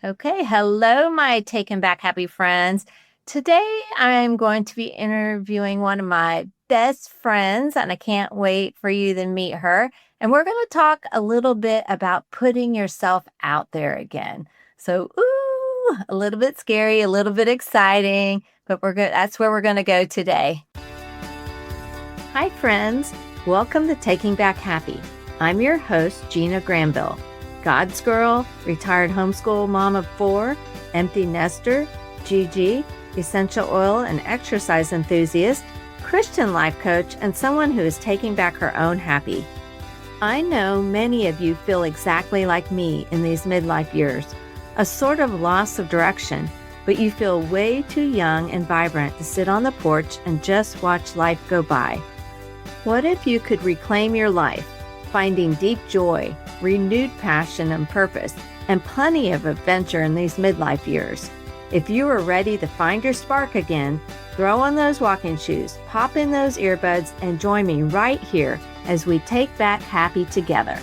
Okay, hello, my Taken Back Happy friends. Today I'm going to be interviewing one of my best friends, and I can't wait for you to meet her. And we're going to talk a little bit about putting yourself out there again. So, a little bit scary, a little bit exciting, but we're good. That's where we're going to go today. Hi, friends. Welcome to Taking Back Happy. I'm your host, Gina Granville. God's girl, retired homeschool mom of 4, empty nester, Gigi, essential oil and exercise enthusiast, Christian life coach, and someone who is taking back her own happy. I know many of you feel exactly like me in these midlife years, a sort of loss of direction, but you feel way too young and vibrant to sit on the porch and just watch life go by. What if you could reclaim your life, finding deep joy, renewed passion and purpose, and plenty of adventure in these midlife years? If you are ready to find your spark again, throw on those walking shoes, pop in those earbuds, and join me right here as we take back happy together.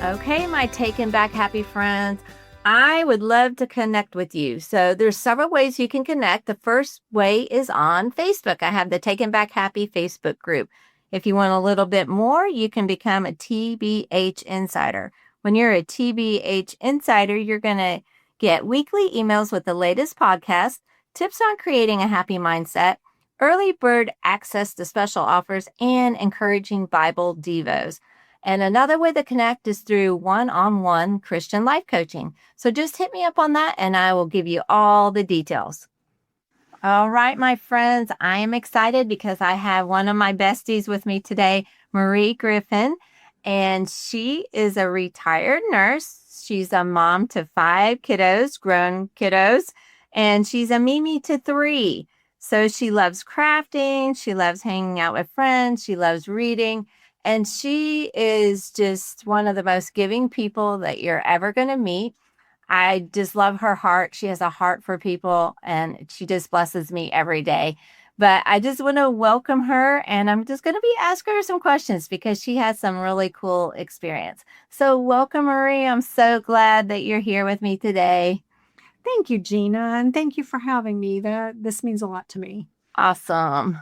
Okay, my Taken Back Happy friends, I would love to connect with you. So there's several ways you can connect. The first way is on Facebook. I have the Taken Back Happy Facebook group. If you want a little bit more, you can become a TBH Insider. When you're a TBH Insider, you're going to get weekly emails with the latest podcast, tips on creating a happy mindset, early bird access to special offers, and encouraging Bible devos. And another way to connect is through one-on-one Christian life coaching. So just hit me up on that and I will give you all the details. All right, my friends, I am excited because I have one of my besties with me today, Marie Griffin, and she is a retired nurse. She's a mom to 5 kiddos, grown kiddos, and she's a Mimi to 3. So she loves crafting, she loves hanging out with friends, she loves reading, and she is just one of the most giving people that you're ever going to meet. I just love her heart. She has a heart for people and she just blesses me every day. But I just want to welcome her and I'm just going to be asking her some questions because she has some really cool experience. So welcome, Marie. I'm so glad that you're here with me today. Thank you, Gina, and thank you for having me. This means a lot to me. Awesome.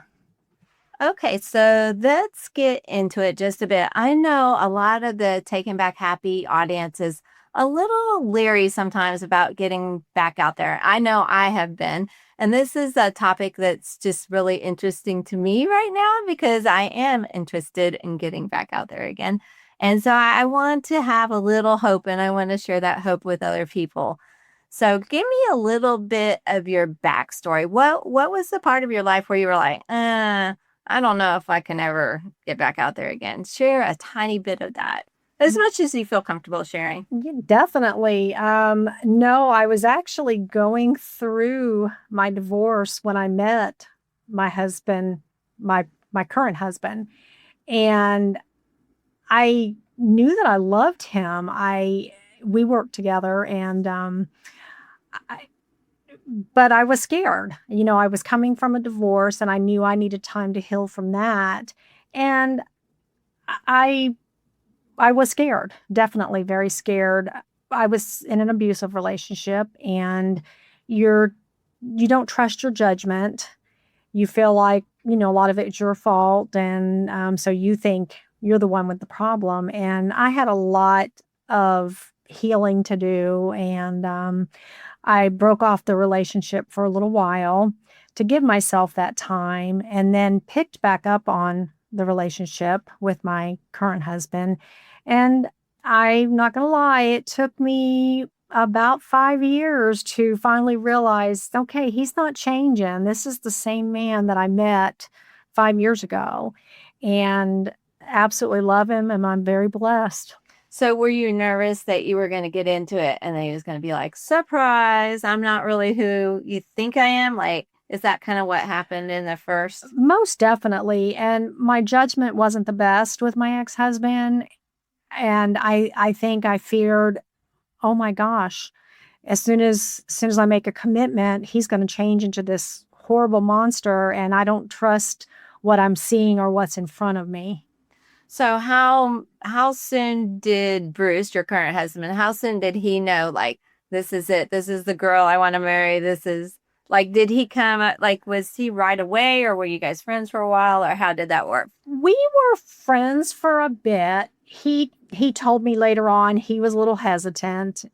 Okay, so let's get into it just a bit. I know a lot of the Taken Back Happy audience is a little leery sometimes about getting back out there. I know I have been. And this is a topic that's just really interesting to me right now because I am interested in getting back out there again. And so I want to have a little hope and I want to share that hope with other people. So give me a little bit of your backstory. What was the part of your life where you were like, I don't know if I can ever get back out there again? Share a tiny bit of that, as much as you feel comfortable sharing. Yeah, definitely. No, I was actually going through my divorce when I met my husband, my current husband, and I knew that I loved him. I We worked together, and I, but I was scared. I was coming from a divorce, and I knew I needed time to heal from that, and I I was scared, definitely very scared. I was in an abusive relationship and you're you don't trust your judgment. You feel like, a lot of it's your fault and so you think you're the one with the problem and I had a lot of healing to do and I broke off the relationship for a little while to give myself that time and then picked back up on the relationship with my current husband. And I'm not going to lie, it took me about 5 years to finally realize okay, he's not changing. This is the same man that I met 5 years ago. And absolutely love him. And I'm very blessed. So were you nervous that you were going to get into it and then he was going to be like, surprise, I'm not really who you think I am? Like, is that kind of what happened in the first? Most definitely. And my judgment wasn't the best with my ex husband. And I think I feared, oh my gosh, as soon as I make a commitment, he's going to change into this horrible monster, and I don't trust what I'm seeing or what's in front of me. So how soon did Bruce, your current husband, how soon did he know like this is it? This is the girl I want to marry. This is like did he come like was he right away or were you guys friends for a while or how did that work? We were friends for a bit. He told me later on he was a little hesitant,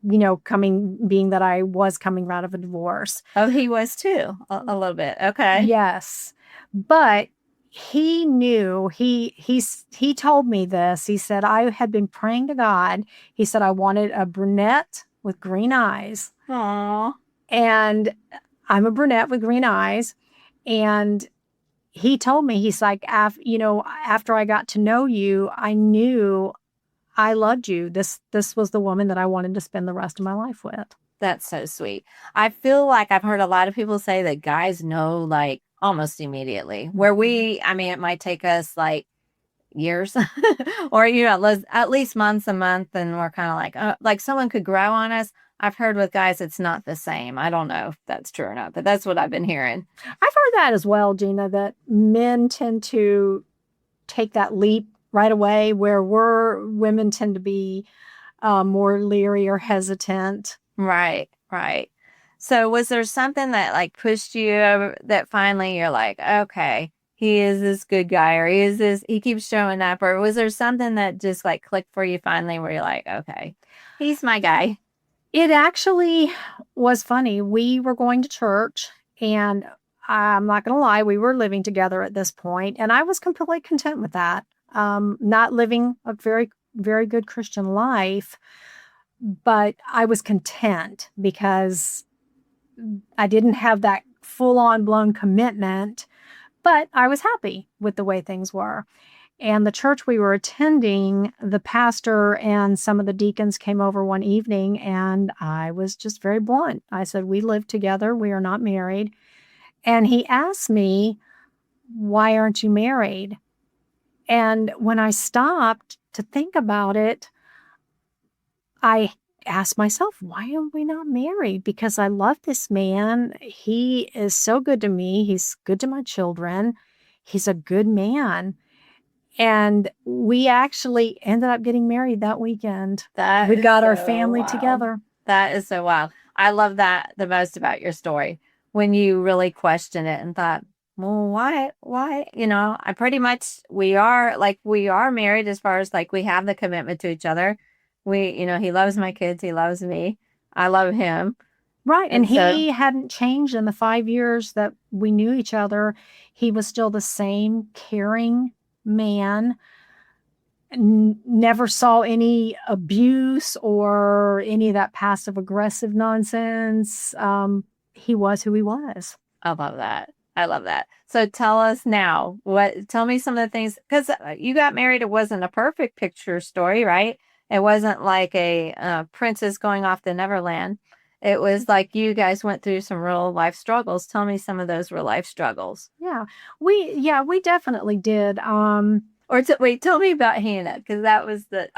being that I was coming out of a divorce. Oh, he was too. A little bit. Okay. Yes. But he knew he told me this. He said I had been praying to God. He said I wanted a brunette with green eyes. Aw. And I'm a brunette with green eyes. And he told me, he's like, after I got to know you, I knew I loved you. This was the woman that I wanted to spend the rest of my life with. That's so sweet. I feel like I've heard a lot of people say that guys know like almost immediately. Where I mean, it might take us like years or, at least months, a month. And we're kind of like someone could grow on us. I've heard with guys, it's not the same. I don't know if that's true or not, but that's what I've been hearing. I've heard that as well, Gina, that men tend to take that leap right away, where women tend to be more leery or hesitant. Right, right. So was there something that like pushed you over that finally you're like, okay, he is this good guy or he keeps showing up or was there something that just like clicked for you finally where you're like, okay, he's my guy. It actually was funny. We were going to church, and I'm not going to lie, we were living together at this point, and I was completely content with that. Not living a very, very good Christian life, but I was content because I didn't have that full on blown commitment, but I was happy with the way things were. And the church we were attending, the pastor and some of the deacons came over one evening, and I was just very blunt. I said, we live together. We are not married. And he asked me, why aren't you married? And when I stopped to think about it, I asked myself, why are we not married? Because I love this man. He is so good to me. He's good to my children. He's a good man. And we actually ended up getting married that weekend. We got our family together. That is so wild. I love that the most about your story when you really question it and thought, well, why? I pretty much, we are married as far as like we have the commitment to each other. He loves my kids. He loves me. I love him. Right. And he hadn't changed in the 5 years that we knew each other. He was still the same caring man. Never saw any abuse or any of that passive aggressive nonsense. He was who he was. I love that. I love that. So tell us now, tell me some of the things, because you got married. It wasn't a perfect picture story, right? It wasn't like a princess going off to Neverland. It was like you guys went through some real life struggles. Tell me some of those real life struggles. Yeah, we definitely did. Wait, tell me about Hannah, because that was the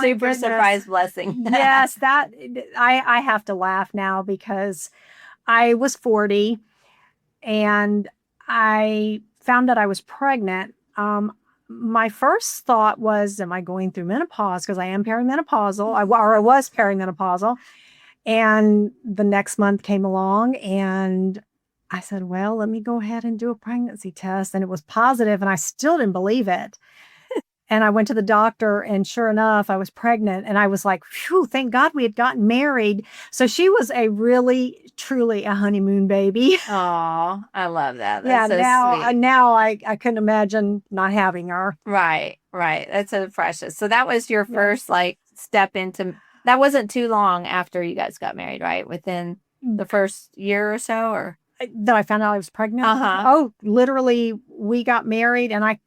super surprise blessing. Yes, that I have to laugh now because I was 40 and I found that I was pregnant. My first thought was, am I going through menopause? Because I am perimenopausal, I was perimenopausal. And the next month came along and I said, well, let me go ahead and do a pregnancy test. And it was positive and I still didn't believe it. And I went to the doctor and sure enough, I was pregnant and I was like, phew, thank God we had gotten married. So she was truly a honeymoon baby. Oh, I love that. That's now I couldn't imagine not having her. Right. That's so precious. So that was your first like step into, that wasn't too long after you guys got married, right? Within the first year or so, or that I found out I was pregnant. Uh-huh. Oh, literally we got married and I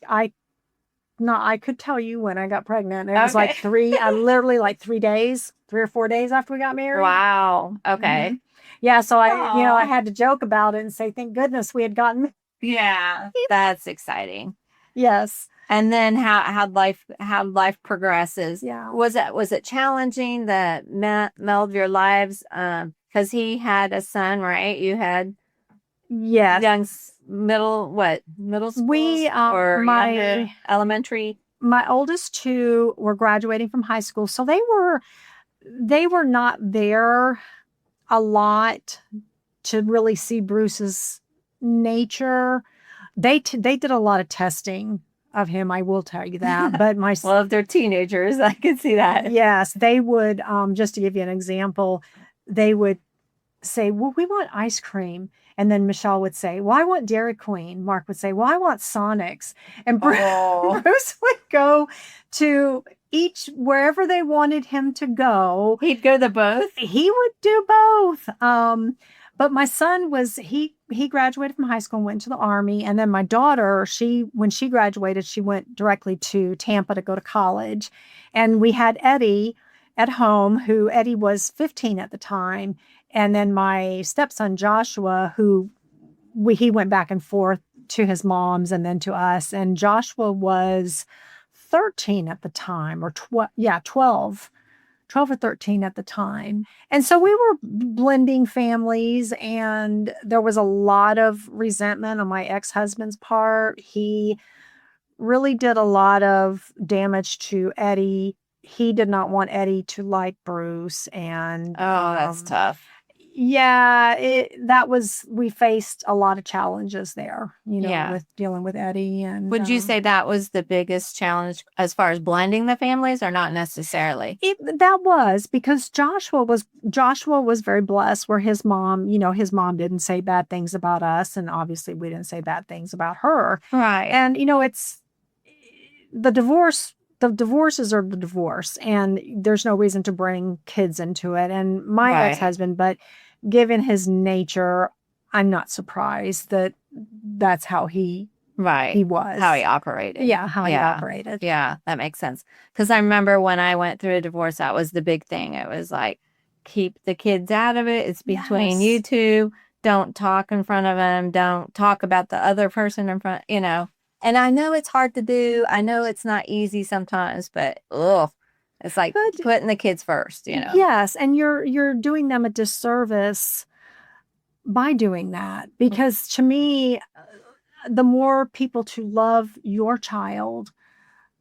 could tell you when I got pregnant. It was like literally like 3 days, 3 or 4 days after we got married. Wow. Okay. Mm-hmm. Yeah. So I had to joke about it and say, thank goodness we had gotten. Yeah. That's exciting. Yes. And then how life progresses. Yeah. Was it challenging that melded your lives? Because he had a son, right? You had Yes. Middle schools We, or younger, elementary? my oldest two were graduating from high school, so they were not there a lot to really see Bruce's nature. They did a lot of testing of him, I will tell you that. But Well, if they're teenagers, I can see that. yes, they would, just to give you an example, they would say, "Well, we want ice cream." And then Michelle would say, "Well, I want Dairy Queen." Mark would say, "Well, I want Sonics." And Oh. Bruce would go to each wherever they wanted him to go. He'd go to both? He would do both. But my son he graduated from high school and went to the Army. And then my daughter, when she graduated, she went directly to Tampa to go to college. And we had Eddie at home, who Eddie was 15 at the time. And then my stepson, Joshua, he went back and forth to his mom's and then to us. And Joshua was 13 at the time, or 12 or 13 at the time. And so we were blending families, and there was a lot of resentment on my ex-husband's part. He really did a lot of damage to Eddie. He did not want Eddie to like Bruce. And oh, that's tough. Yeah, we faced a lot of challenges there, with dealing with Eddie. And would you say that was the biggest challenge as far as blending the families, or not necessarily? That was because Joshua was very blessed, where his mom didn't say bad things about us, and obviously we didn't say bad things about her. Right. And it's the divorce. The divorces are the divorce, and there's no reason to bring kids into it. And my ex-husband, but given his nature, I'm not surprised that that's how he was. How he operated. Yeah, how he operated. Yeah, that makes sense. Because I remember when I went through a divorce, that was the big thing. It was like, keep the kids out of it. It's between you two. Don't talk in front of them. Don't talk about the other person in front, And I know it's hard to do. I know it's not easy sometimes, but it's like putting the kids first, Yes, and you're doing them a disservice by doing that, because to me, the more people to love your child,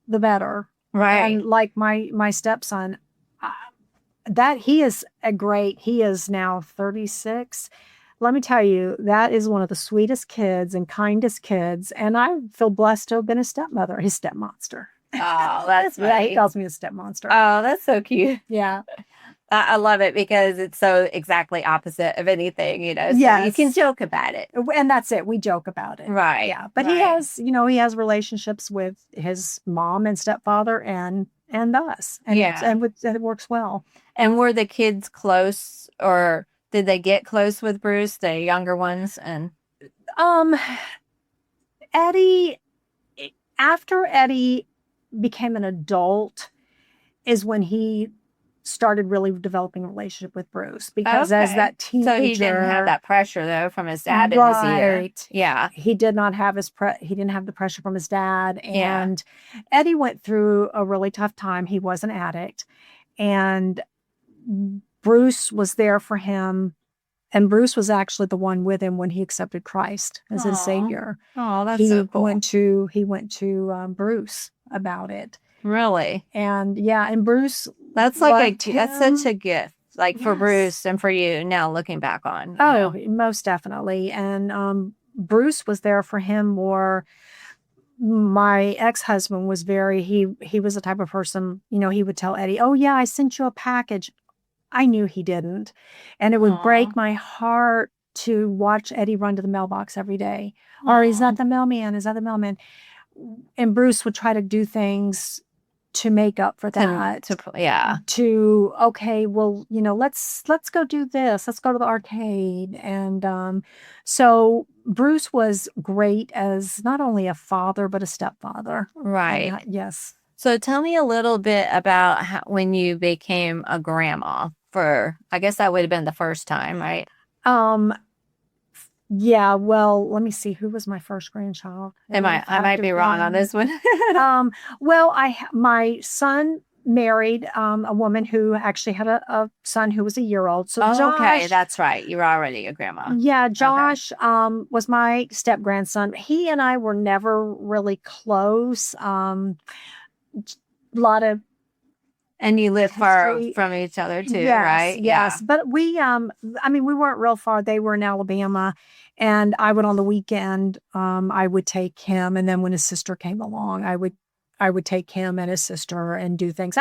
the better. Right. And like my stepson, he is now 36. Let me tell you, that is one of the sweetest kids and kindest kids. And I feel blessed to have been his stepmother, his stepmonster. Oh, that's right. He calls me a stepmonster. Oh, that's so cute. Yeah. I love it because it's so exactly opposite of anything, So you can joke about it. And that's it. We joke about it. Right. Yeah. But he has relationships with his mom and stepfather and us. And it works well. And were the kids close, or did they get close with Bruce, the younger ones? And Eddie, after Eddie became an adult, is when he started really developing a relationship with Bruce, because as that teenager, so he didn't have that pressure though from his dad in his ear. Yeah, he did not have he didn't have the pressure from his dad, and Eddie went through a really tough time. He was an addict, and Bruce was there for him. And Bruce was actually the one with him when he accepted Christ as his savior. Oh, that's so cool. He went to Bruce about it. Really? And and Bruce, that's like that's such a gift, like for Bruce and for you now looking back on. Oh, most definitely. And Bruce was there for him more. My ex-husband was he was the type of person, he would tell Eddie, "Oh yeah, I sent you a package." I knew he didn't. And it would break my heart to watch Eddie run to the mailbox every day. Or is that the mailman? Is that the mailman? And Bruce would try to do things to make up for that. Okay, well, let's go do this. Let's go to the arcade. And so Bruce was great as not only a father, but a stepfather. Right. Yes. So tell me a little bit about when you became a grandma. I guess that would have been the first time, right? Yeah, well, let me see. Who was my first grandchild? I might be wrong on this one. Well, my son married a woman who actually had a son who was a year old. So Oh, okay. Josh, That's right. You're already a grandma. yeah, Okay. Josh was my step grandson. He and I were never really close. A lot of And you live far history. from each other too, Yes, right? Yeah. yes. But I mean, we weren't real far. They were in Alabama, and I would on the weekend, I would take him, and then when his sister came along, I would take him and his sister and do things.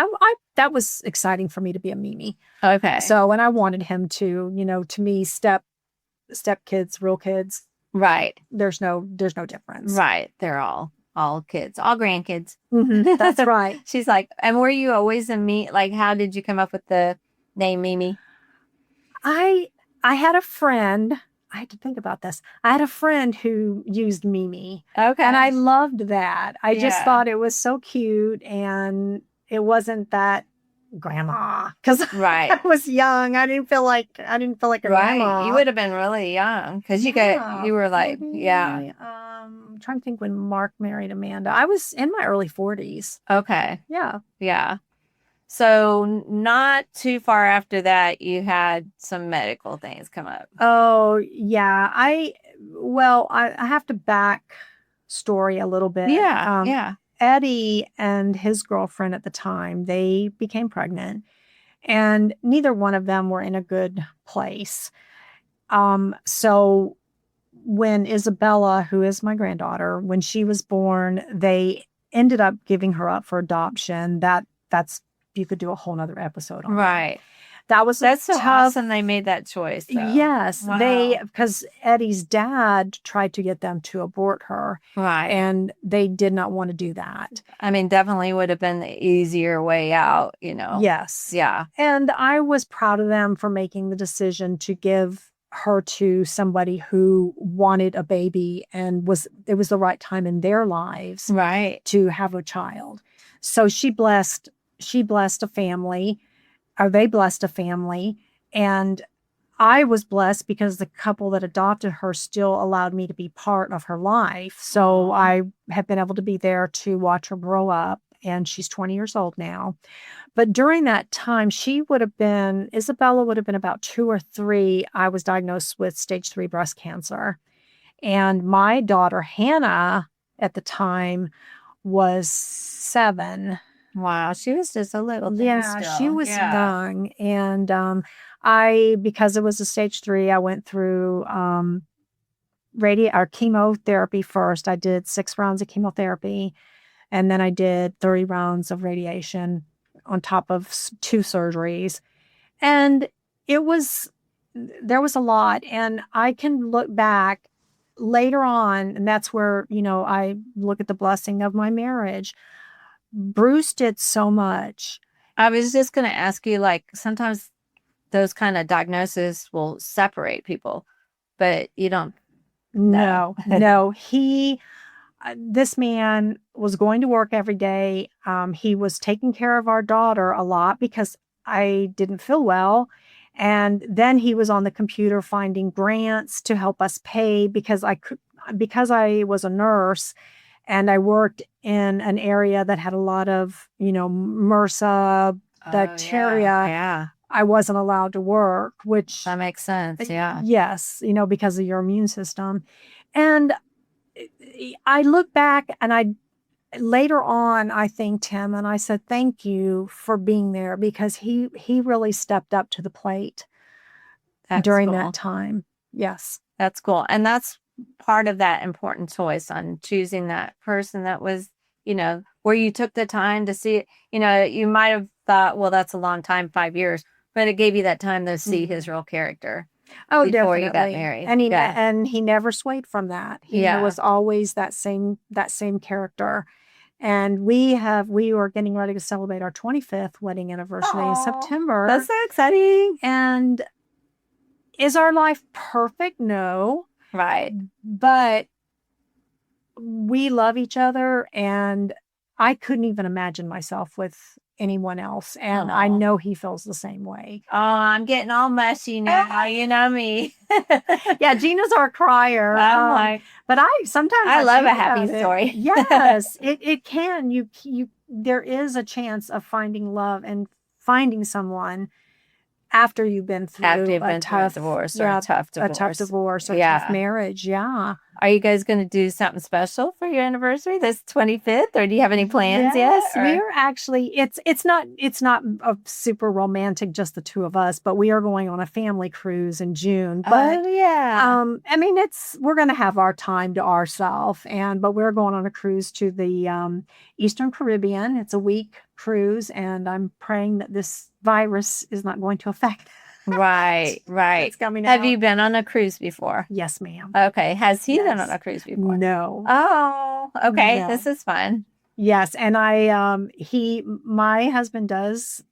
That was exciting for me to be a Mimi. Okay. So, and I wanted him to, to me, step kids, real kids. Right. There's no difference. Right. They're all kids, all grandkids. That's right. She's like, and were you always like, how did you come up with the name Mimi? I had a friend. I had to think about this. I had a friend who used Mimi. Okay. And I loved that. I just Yeah. thought it was so cute, and it wasn't that grandma because Right. I was young. I didn't feel like a Right. grandma. You would have been really young because you were like, yeah. I'm trying to think when Mark married Amanda. I was in my early 40s. Okay. Yeah. Yeah. So not too far after that, you had some medical things come up. Oh, yeah. I have to back story a little bit. Yeah. Yeah. Eddie and his girlfriend at the time, they became pregnant, and neither one of them were in a good place. So when Isabella, who is my granddaughter, when she was born, they ended up giving her up for adoption. That's you could do a whole nother episode on Right. That's so tough. awesome they made that choice. Though. Yes, Wow. because Eddie's dad tried to get them to abort her. Right. And they did not want to do that. I mean, definitely would have been the easier way out, Yes. Yeah. And I was proud of them for making the decision to give her to somebody who wanted a baby and it was the right time in their lives Right. to have a child. So she blessed a family, or they blessed a family, and I was blessed because the couple that adopted her still allowed me to be part of her life. So I have been able to be there to watch her grow up, and she's 20 years old now. But during that time, Isabella would have been about 2 or 3. I was diagnosed with stage 3 breast cancer. And my daughter, Hannah, at the time was 7. Wow. She was just a little thing. Yeah, still. she was Yeah. young. And because it was a stage 3, I went through chemotherapy first. I did 6 rounds of chemotherapy, and then I did 30 rounds of radiation on top of 2 surgeries. And there was a lot. And I can look back later on, and that's where, I look at the blessing of my marriage. Bruce did so much. I was just going to ask you, like, sometimes those kind of diagnoses will separate people, but you don't. No. This man was going to work every day. He was taking care of our daughter a lot because I didn't feel well. And then he was on the computer finding grants to help us pay because I was a nurse and I worked in an area that had a lot of, MRSA bacteria. Yeah. I wasn't allowed to work, which that makes sense. Yeah. Yes, because of your immune system. And I look back and later on, I thanked him and I said, thank you for being there, because he really stepped up to the plate during that time. Yes. That's cool. And that's part of that important choice on choosing that person that was, where you took the time to see it. You might have thought, well, that's a long time, 5 years, but it gave you that time to see his real character. Oh, before definitely. You got married. And he never swayed from that. He was always that same character. And we were getting ready to celebrate our 25th wedding anniversary in September. That's so exciting. And is our life perfect? No. Right. But we love each other, and I couldn't even imagine myself with anyone else. And I know he feels the same way. Oh, I'm getting all mushy now. You know me. Yeah, Gina's our crier. I'm but I love a happy story. Yes, it can. You there is a chance of finding love and finding someone after you've been After through you've been through a divorce or a tough a tough divorce. divorce or tough Yeah. marriage. Yeah. Are you guys going to do something special for your anniversary this 25th, or do you have any plans yet? Yes, we're actually it's not a super romantic, just the two of us, but we are going on a family cruise in June. But Oh, yeah. I mean, we're going to have our time to ourselves, but we're going on a cruise to the Eastern Caribbean. It's a week cruise, and I'm praying that this virus is not going to affect. Right. It's coming Have out. you been on a cruise before? Yes, ma'am. Okay. Has he been Yes. on a cruise before? No. Oh, okay. No. This is fun. Yes, and my husband does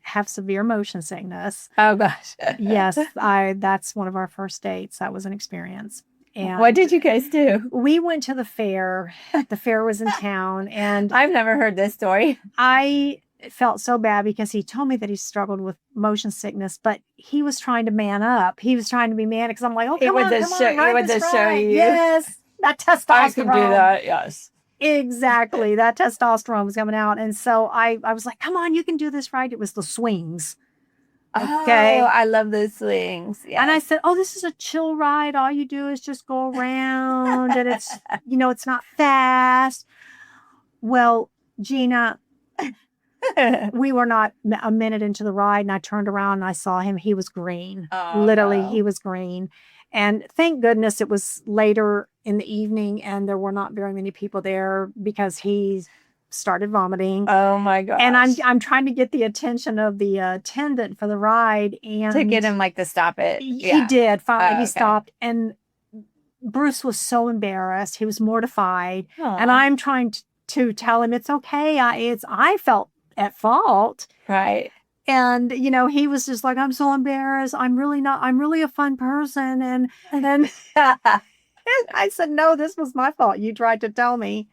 have severe motion sickness. Oh, gosh. Yes, that's one of our first dates. That was an experience. And What did you guys do? we went to the fair. The fair was in town, and I've never heard this story. I felt so bad because he told me that he struggled with motion sickness, but he was trying to man up. He was trying to be man because I'm like, oh, come on, ride this ride. you. Yes, that testosterone. I can do that. Yes. Exactly. That testosterone was coming out. And so I was like, come on, you can do this right. It was the swings. Okay. Oh, I love those swings. Yes. And I said, oh, this is a chill ride. All you do is just go around and it's, it's not fast. Well, Gina, we were not a minute into the ride and I turned around and I saw him. He was green. Oh, Literally, no. he was green. And thank goodness it was later in the evening and there were not very many people there because he started vomiting. Oh my gosh. And I'm trying to get the attention of the attendant for the ride and to get him to stop it. He did. Finally, Okay. he stopped. And Bruce was so embarrassed. He was mortified. Aww. And I'm trying to tell him it's okay. I felt at fault. Right. And, he was just like, I'm so embarrassed. I'm really a fun person. And then I said, no, this was my fault. You tried to tell me.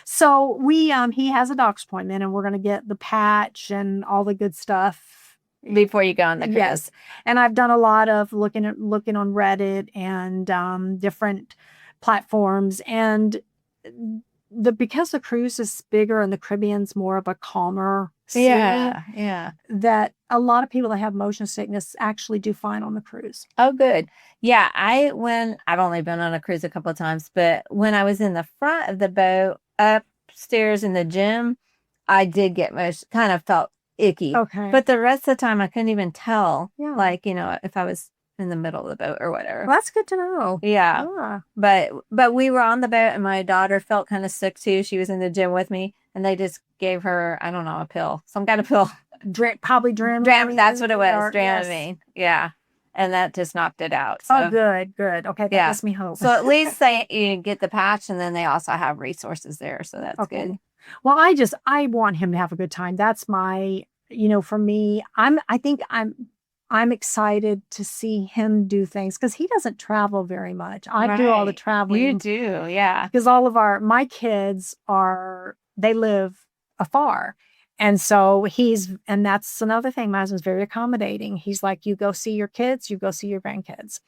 So he has a doctor's appointment and we're going to get the patch and all the good stuff. Before you go on the cruise. Yes. And I've done a lot of looking on Reddit and different platforms. And because the cruise is bigger and the Caribbean's more of a calmer sea, yeah, that a lot of people that have motion sickness actually do fine on the cruise. Oh, good. Yeah, I've only been on a cruise a couple of times, but when I was in the front of the boat upstairs in the gym, I did get kind of felt icky. Okay. But the rest of the time I couldn't even tell, Yeah. if I was in the middle of the boat or whatever. Well, that's good to know. Yeah. Ah. But we were on the boat and my daughter felt kind of sick too. She was in the gym with me and they just gave her, I don't know, a pill, some kind of pill. Probably Dramamine. That's what it was, Or- Dramamine. yes. Yeah. And that just knocked it out. So. Oh, good. Okay, that Yeah. gives me hope. So at least you get the patch and then they also have resources there. So that's good. Well, I want him to have a good time. That's my, for me, I'm excited to see him do things because he doesn't travel very much. I do all the Right. traveling. You do, yeah. Because all of my kids they live afar. And so and that's another thing. My husband's very accommodating. He's like, you go see your kids, you go see your grandkids.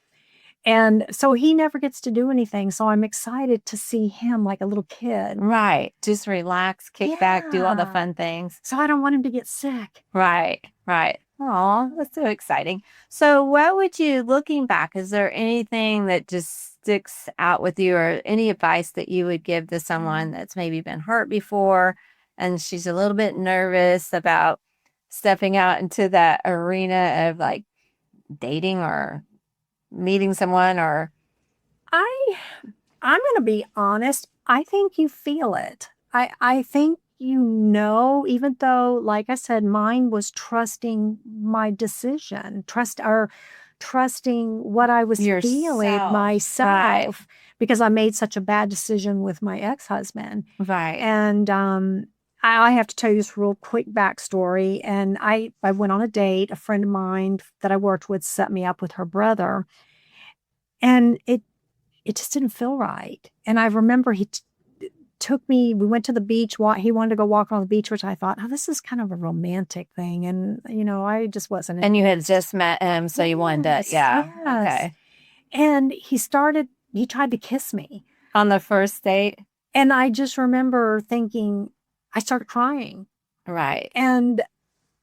And so he never gets to do anything. So I'm excited to see him like a little kid. Right. Just relax, kick back, do all the Yeah. fun things. So I don't want him to get sick. Right. Oh, that's so exciting. So what would you, looking back, is there anything that just sticks out with you or any advice that you would give to someone that's maybe been hurt before and she's a little bit nervous about stepping out into that arena of like dating or meeting someone or... I'm going to be honest. I think you feel it. I think even though, like I said, mine was trusting my decision, trusting what I was feeling Yourself. myself, Right. because I made such a bad decision with my ex-husband. Right. And I have to tell you this real quick backstory. And I went on a date. A friend of mine that I worked with set me up with her brother. And it just didn't feel right. And I remember he took me, we went to the beach. He wanted to go walk on the beach, which I thought, oh, this is kind of a romantic thing. And, I just wasn't. And you had just met him, so you wanted to, yeah. Yes. Okay. And he tried to kiss me. On the first date? And I just remember thinking, I started crying. Right. And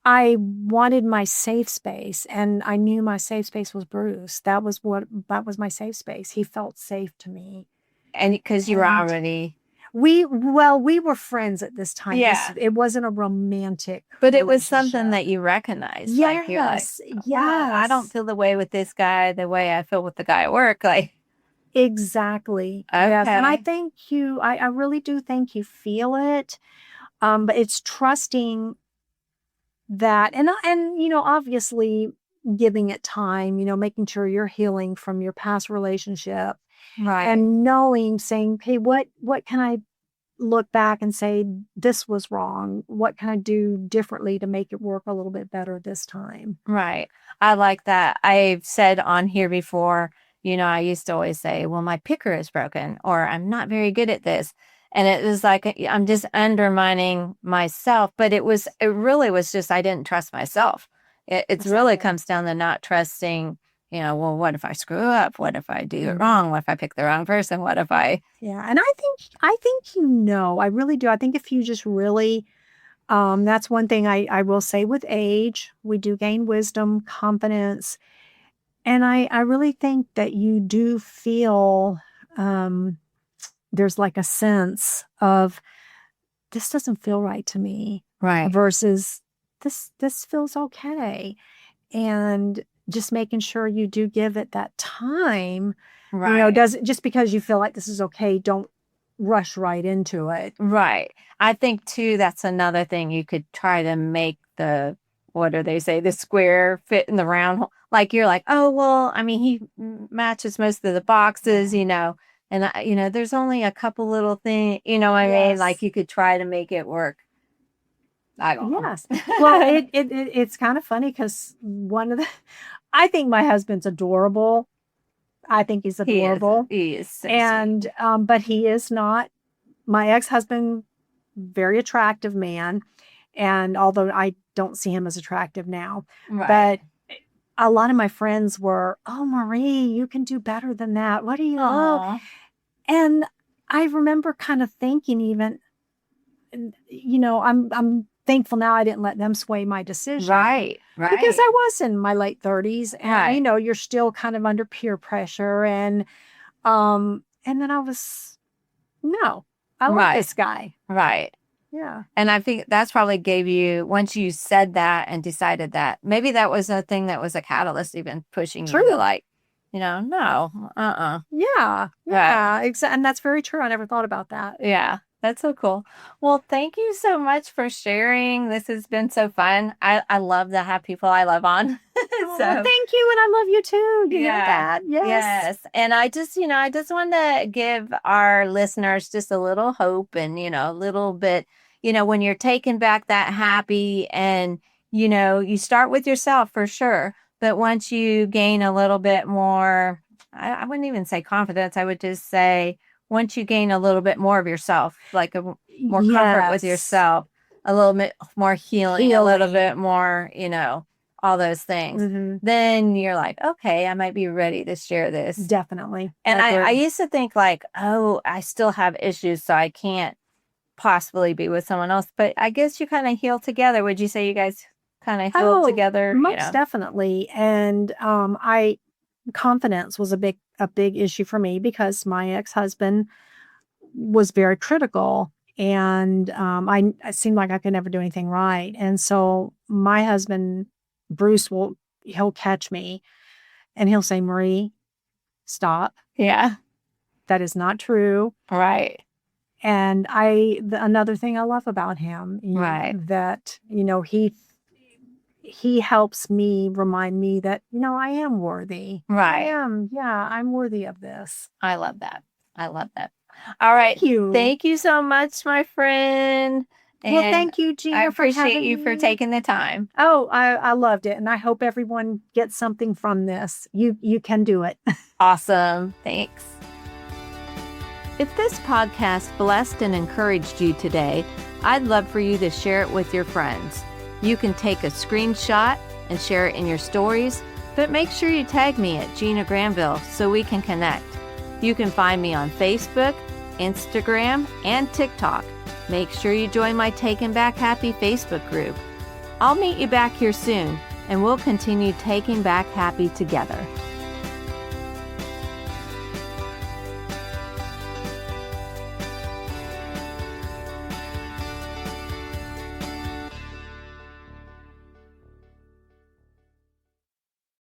I wanted my safe space, and I knew my safe space was Bruce. That was my safe space. He felt safe to me. And because you were And already, we were friends at this time. Yeah. It wasn't a romantic but it was something relationship. that you recognized. Like, you're like, Yes, wow, I don't yes. feel the way with this guy the way I feel with the guy at work. Like, Exactly. Yes. And I okay. thank you. I really do think you feel it. But it's trusting that, and obviously giving it time, making sure you're healing from your past relationship, Right. and knowing, saying, hey, what can I look back and say, this was wrong? What can I do differently to make it work a little bit better this time? Right. I like that. I've said on here before, I used to always say, well, my picker is broken or I'm not very good at this. And it was like, I'm just undermining myself. But it really was just, I didn't trust myself. It's really Exactly. comes down to not trusting, well, what if I screw up? What if I do it Mhm. wrong? What if I pick the wrong person? What if I, Yeah. And I think, I really do. I think if you just really, that's one thing I will say with age, we do gain wisdom, confidence. And I really think that you do feel, um, there's like a sense of, this doesn't feel right to me, right, versus this feels okay. And just making sure you do give it that time, right. does just because you feel like this is okay, don't rush right into it. Right. I think too, that's another thing you could try to make what do they say, the square fit in the round hole. Like you're like, oh, well, I mean, he matches most of the boxes, and there's only a couple little things, what I mean? Like Yes. you could try to make it work. I don't Yes. Well, know. it's kind of funny because I think my husband's adorable. I think he's He is. adorable. He is so sweet. And, but he is not my ex-husband, very attractive man. And although I don't see him as attractive now, Right. but a lot of my friends were, oh, Marie, you can do better than that. What do you, oh, Aw. and I remember kind of thinking even, I'm thankful now I didn't let them sway my decision, Right. because Right. I was in my late 30s, and Right. you're still kind of under peer pressure, and then I was, no, I like Right. this guy. Right. Yeah. And I think that's probably gave you, once you said that and decided that, maybe that was a thing that was a catalyst even pushing you to True. like, no, Yeah. Right. Yeah. And that's very true. I never thought about that. Yeah, that's so cool. Well, thank you so much for sharing. This has been so fun. I love to have people I love on. Oh, well, So, thank you. And I love you too. You know yeah. that. Yes. Yes. And I just want to give our listeners just a little hope and, a little bit, when you're taking back that happy and, you start with yourself for sure. But once you gain a little bit more, I wouldn't even say confidence. I would just say once you gain a little bit more of yourself, like more comfort with Yes. yourself, a little bit more healing, a little Healing. bit more, all those things, Hmm. then you're like, okay, I might be ready to share this. Definitely. And I Agree. used to think like, oh, I still have issues, so I can't possibly be with someone else. But I guess you kind of heal together. Would you say you guys kind of healed Oh, together? most definitely. And I confidence was a big issue for me because my ex-husband was very critical, and I seemed like I could never do anything right. And so my husband Bruce he'll catch me and he'll say, Marie, stop. Yeah. That is not true. Right. And another thing I love about him, Right. that, he helps me remind me that, I am worthy. Right. Yeah, I'm worthy of this. I love that. I love that. All right. Thank you. Thank you so much, my friend. Well, And thank you, I Gina, for appreciate having you for me. taking the time. Oh, I loved it. And I hope everyone gets something from this. You can do it. Awesome. Thanks. If this podcast blessed and encouraged you today, I'd love for you to share it with your friends. You can take a screenshot and share it in your stories, but make sure you tag me at Gina Granville so we can connect. You can find me on Facebook, Instagram, and TikTok. Make sure you join my Taking Back Happy Facebook group. I'll meet you back here soon, and we'll continue taking back happy together.